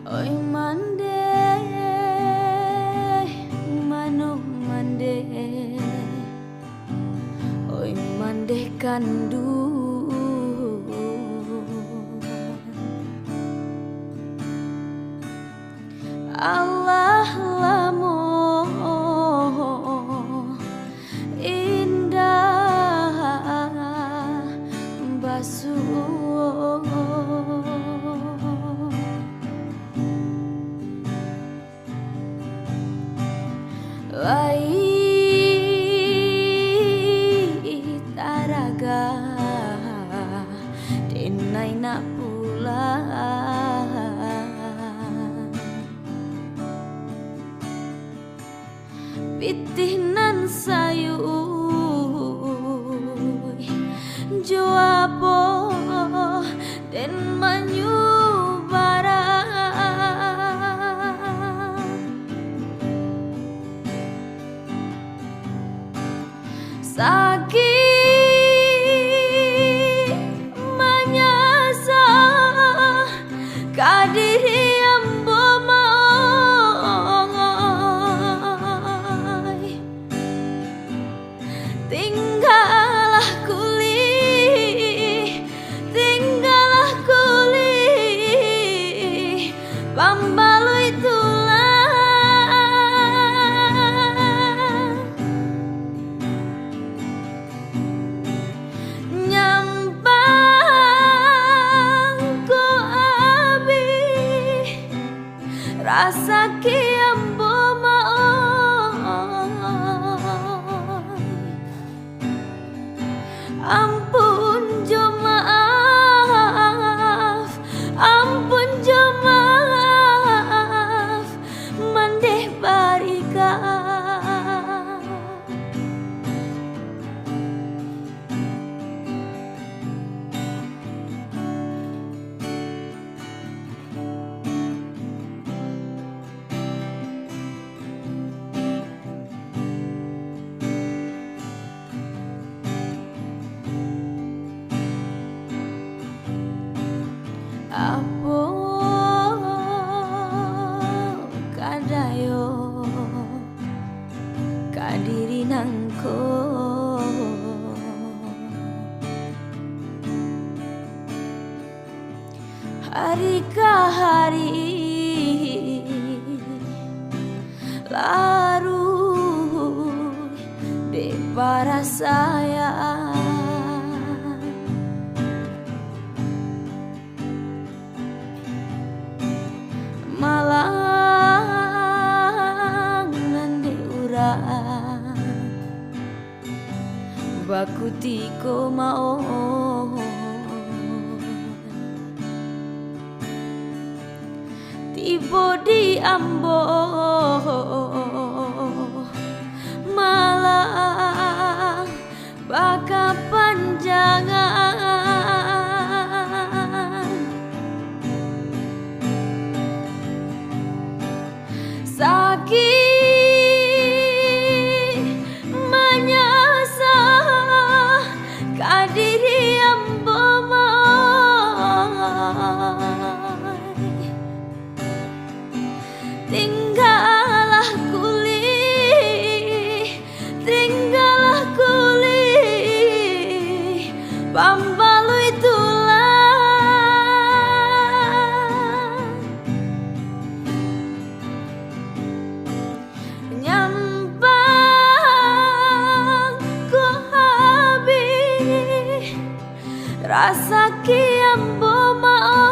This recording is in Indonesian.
Oi mande, mano mande, oi mande kandu. Allah lamo indah basuh. Lai taraga denai nak pulang pitinan sayu joapo den manyu sakit menyasa kadiri ambo mai tinggalah kuli pambalui rasa kiambo ampun jo maaf, ampun jo maaf mandeh barika apo kadayo kadiri nangko hari ke hari larut de para sayang malang nande urang baku tiko mau tiba di ambo malang baka panjangan sakit menyasa kadiri ambo mai tinggalah kuli pambalui tulang nyampang ku habis rasa kiambo mai